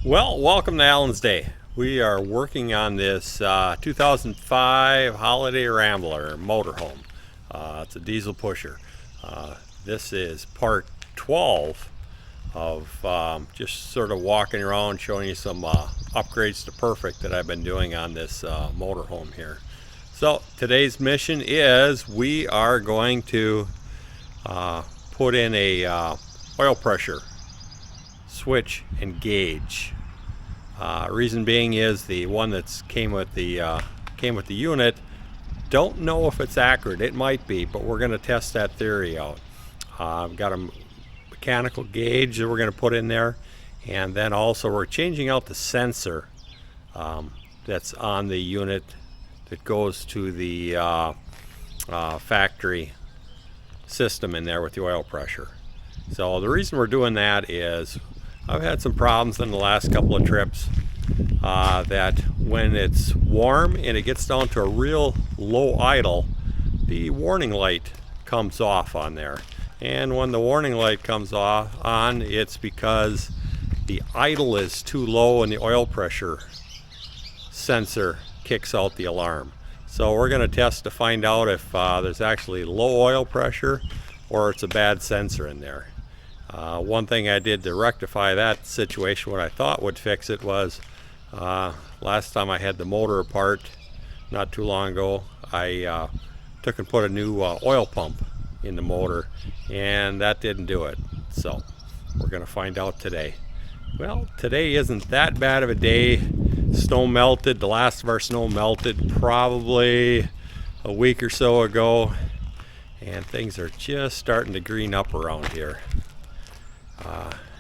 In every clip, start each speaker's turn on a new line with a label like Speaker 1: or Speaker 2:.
Speaker 1: Well, welcome to Allen's Day. We are working on this 2005 Holiday Rambler motorhome. It's a diesel pusher. This is part 12 of just sort of walking around showing you some upgrades to perfect that I've been doing on this motorhome here. So today's mission is we are going to put in a oil pressure switch and gauge. Reason being is the one that's came with the unit. Don't know if it's accurate. It might be, but we're going to test that theory out. I've got a mechanical gauge that we're going to put in there, and then also we're changing out the sensor that's on the unit that goes to the factory system in there with the oil pressure. So the reason we're doing that is I've had some problems in the last couple of trips that when it's warm and it gets down to a real low idle, the warning light comes off on there. And when the warning light comes on, it's because the idle is too low and the oil pressure sensor kicks out the alarm. So we're going to test to find out if there's actually low oil pressure or it's a bad sensor in there. One thing I did to rectify that situation, what I thought would fix it, was last time I had the motor apart not too long ago, I took and put a new oil pump in the motor, and that didn't do it. So we're going to find out today. Well, today isn't that bad of a day. Snow melted. The last of our snow melted probably a week or so ago, and things are just starting to green up around here.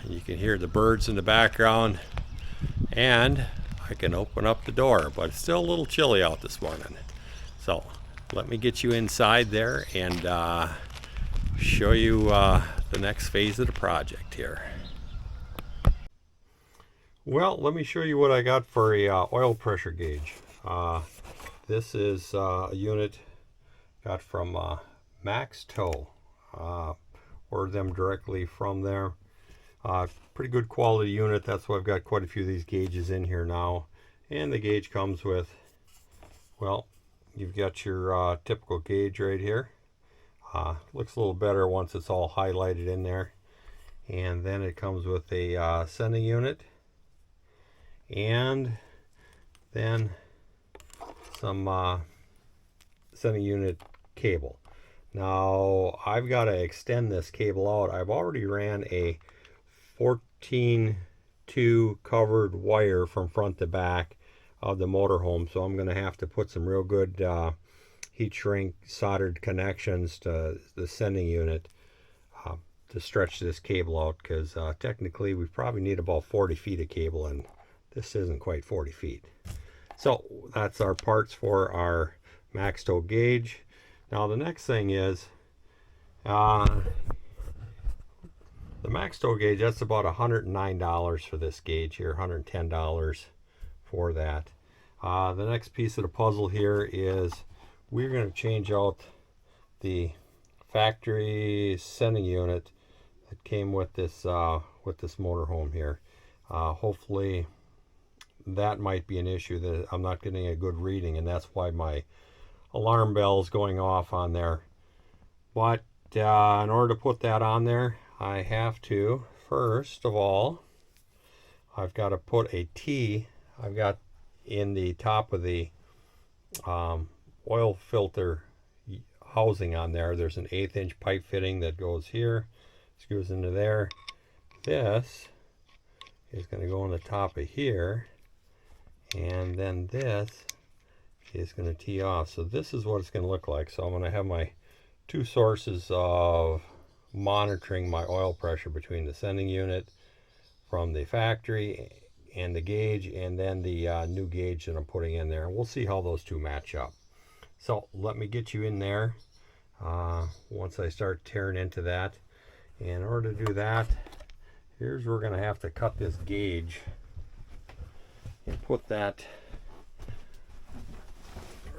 Speaker 1: You can hear the birds in the background, and I can open up the door, but it's still a little chilly out this morning. So let me get you inside there and show you the next phase of the project here. Well, let me show you what I got for a oil pressure gauge. This is a unit got from Max Tow. Ordered them directly from there. Pretty good quality unit. That's why I've got quite a few of these gauges in here now. And the gauge comes with, well, you've got your typical gauge right here. Looks a little better once it's all highlighted in there. And then it comes with a sending unit, and then some sending unit cable. Now I've got to extend this cable out. I've already ran a 14-2 covered wire from front to back of the motorhome, so I'm going to have to put some real good heat shrink soldered connections to the sending unit to stretch this cable out, because technically we probably need about 40 feet of cable, and this isn't quite 40 feet. So that's our parts for our Max Tow gauge. Now the next thing is the Max Tow gauge. That's about $109 for this gauge here, $110 for that. The next piece of the puzzle here is we're going to change out the factory sending unit that came with this motorhome here. Hopefully that might be an issue, that I'm not getting a good reading, and that's why my alarm bell is going off on there. But in order to put that on there, I have to, first of all, I've got to put a T. I've got in the top of the oil filter housing on there, there's an 1/8 inch pipe fitting that goes here, screws into there. This is going to go on the top of here, and then this is going to tee off. So this is what it's going to look like. So I'm going to have my two sources of monitoring my oil pressure between the sending unit from the factory and the gauge, and then the new gauge that I'm putting in there. We'll see how those two match up. So let me get you in there once I start tearing into that. In order to do that, here's where we're going to have to cut this gauge and put that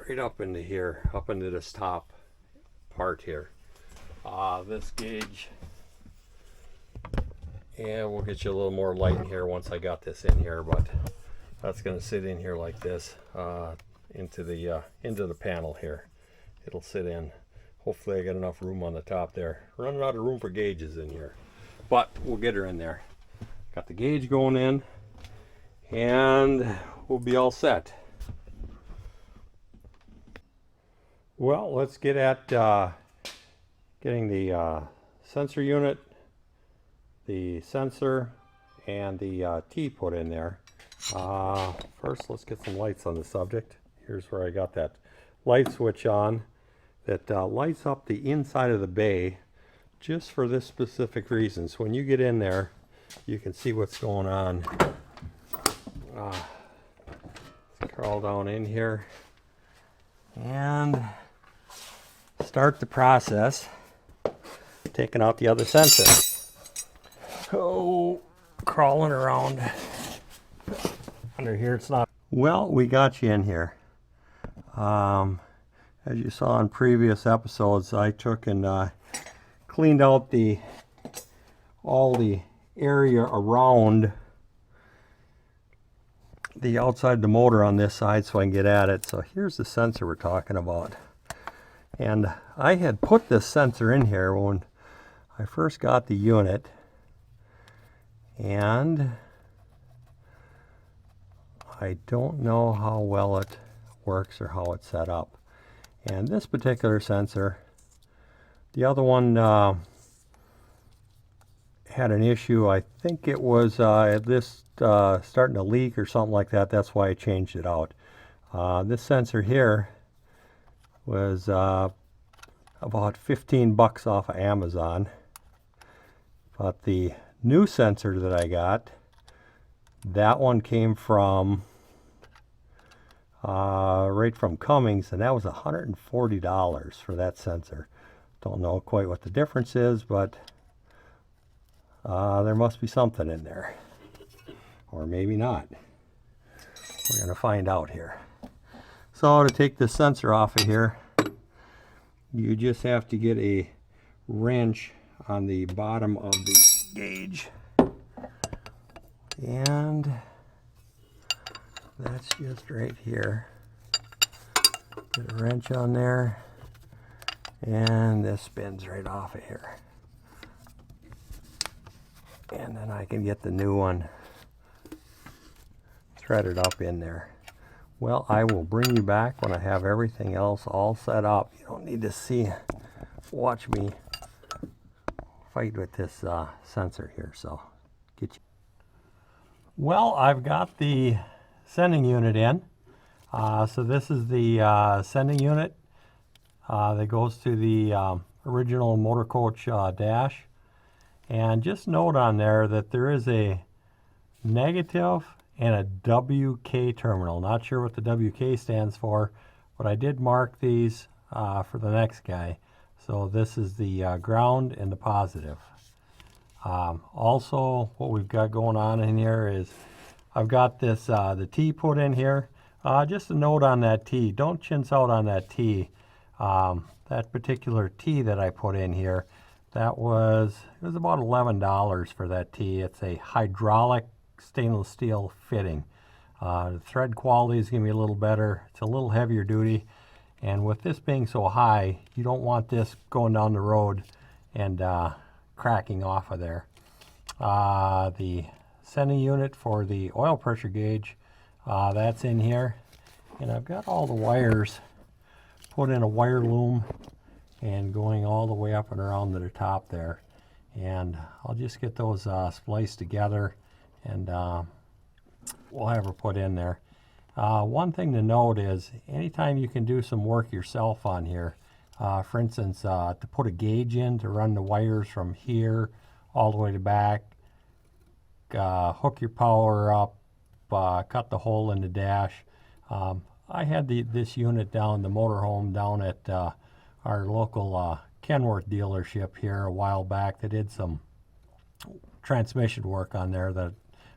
Speaker 1: right up into here, up into this top part here. This gauge And we'll get you a little more light in here once I got this in here, but that's going to sit in here like this, into the panel here. It'll sit in. Hopefully I got enough room on the top there. Running out of room for gauges in here, but we'll get her in there. Got the gauge going in, and we'll be all set. Well, let's get at getting the sensor unit, the sensor, and the T put in there. First, let's get some lights on the subject. Here's where I got that light switch on that lights up the inside of the bay just for this specific reason. So when you get in there, you can see what's going on. Let's crawl down in here and start the process taking out the other sensor. Oh, crawling around under here. It's not. Well, we got you in here. As you saw in previous episodes, I took and cleaned out all the area around the outside of the motor on this side so I can get at it. So here's the sensor we're talking about. And I had put this sensor in here when I first got the unit, and I don't know how well it works or how it's set up. And this particular sensor, the other one had an issue. I think it was this starting to leak or something like that. That's why I changed it out. This sensor here was about 15 bucks off of Amazon. But the new sensor that I got, that one came from right from Cummins, and that was $140 for that sensor. Don't know quite what the difference is, but there must be something in there, or maybe not. We're going to find out here. So to take the sensor off of here, you just have to get a wrench on the bottom of the gauge, and that's just right here. Get a wrench on there, and this spins right off of here. And then I can get the new one threaded up in there. Well, I will bring you back when I have everything else all set up. You don't need to watch me fight with this sensor here. So get you. Well, I've got the sending unit in. So this is the sending unit that goes to the original motor coach dash. And just note on there that there is a negative and a WK terminal. Not sure what the WK stands for, but I did mark these for the next guy. So this is the ground and the positive. Also, what we've got going on in here is I've got this the T put in here. Just a note on that T, don't chintz out on that T. That particular T that I put in here, it was about $11 for that T. It's a hydraulic stainless steel fitting. The thread quality is going to be a little better. It's a little heavier duty, and with this being so high, you don't want this going down the road and cracking off of there. The sending unit for the oil pressure gauge, that's in here, and I've got all the wires put in a wire loom and going all the way up and around to the top there, and I'll just get those spliced together, and we'll have her put in there. One thing to note is anytime you can do some work yourself on here, for instance, to put a gauge in to run the wires from here all the way to back, hook your power up, cut the hole in the dash. I had this unit down, the Motorhome, down at our local Kenworth dealership here a while back. They did some transmission work on there that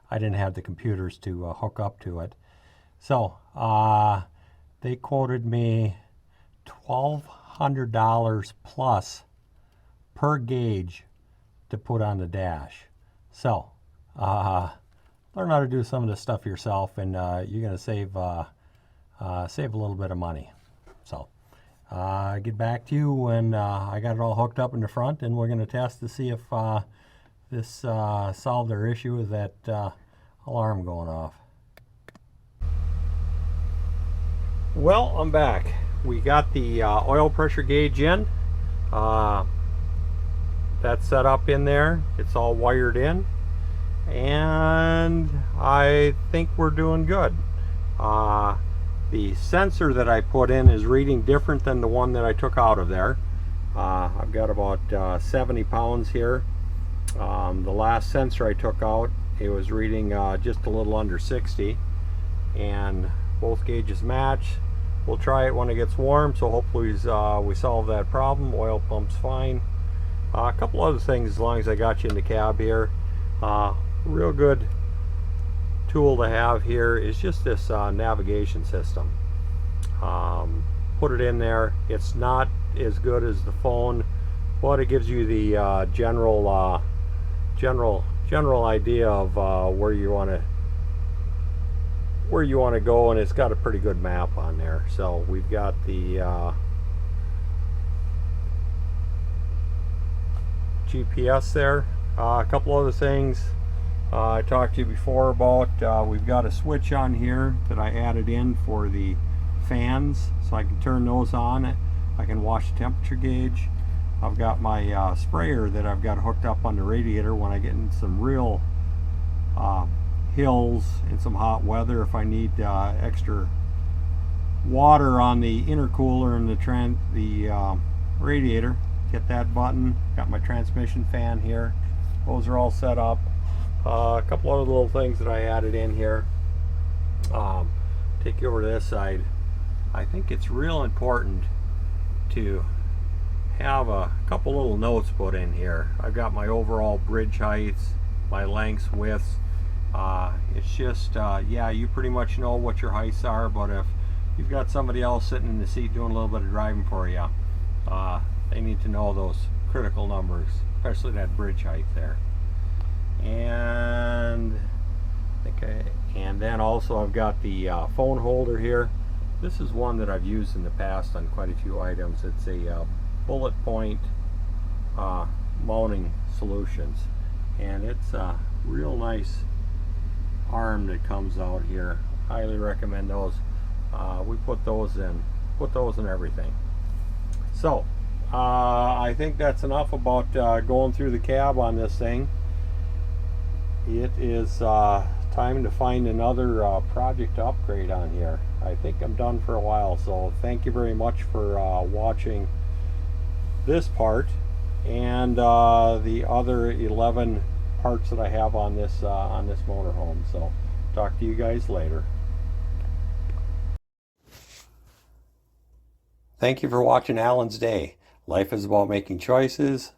Speaker 1: I didn't have the computers to hook up to it. So they quoted me $1,200 plus per gauge to put on the dash. So learn how to do some of this stuff yourself, and you're going to save save a little bit of money. So get back to you when I got it all hooked up in the front, and we're going to test to see if this solved our issue with that alarm going off. Well, I'm back. We got the oil pressure gauge in. That's set up in there. It's all wired in, and I think we're doing good. The sensor that I put in is reading different than the one that I took out of there. I've got about 70 pounds here. The last sensor I took out, it was reading just a little under 60, and both gauges match. We'll try it when it gets warm, so hopefully we solve that problem. Oil pump's fine. A couple other things, as long as I got you in the cab here. Real good tool to have here is just this navigation system. Put it in there. It's not as good as the phone, but it gives you the general idea of where you want to go, and it's got a pretty good map on there. So we've got the GPS there. A couple other things I talked to you before about. We've got a switch on here that I added in for the fans, so I can turn those on. I can watch the temperature gauge. I've got my sprayer that I've got hooked up on the radiator when I get in some real hills and some hot weather. If I need extra water on the intercooler and the radiator, hit that button. Got my transmission fan here. Those are all set up. A couple other little things that I added in here. Take you over to this side. I think it's real important to have a couple little notes put in here. I've got my overall bridge heights, my lengths, widths. It's just, yeah, you pretty much know what your heights are, but if you've got somebody else sitting in the seat doing a little bit of driving for you, they need to know those critical numbers, especially that bridge height there. And and then also I've got the phone holder here. This is one that I've used in the past on quite a few items. It's a bullet point mounting solutions, and it's a real nice arm that comes out here. Highly recommend those. We put those in everything. So I think that's enough about going through the cab on this thing. It is time to find another project to upgrade on here. I think I'm done for a while, so thank you very much for watching this part and the other 11 parts that I have on this motorhome. So talk to you guys later. Thank you for watching Alan's Day. Life is about making choices.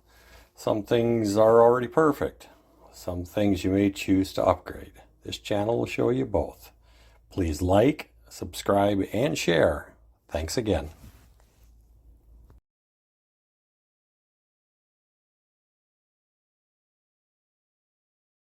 Speaker 1: Some things are already perfect. Some things you may choose to upgrade. This channel will show you both. Please like, subscribe, and share. Thanks again.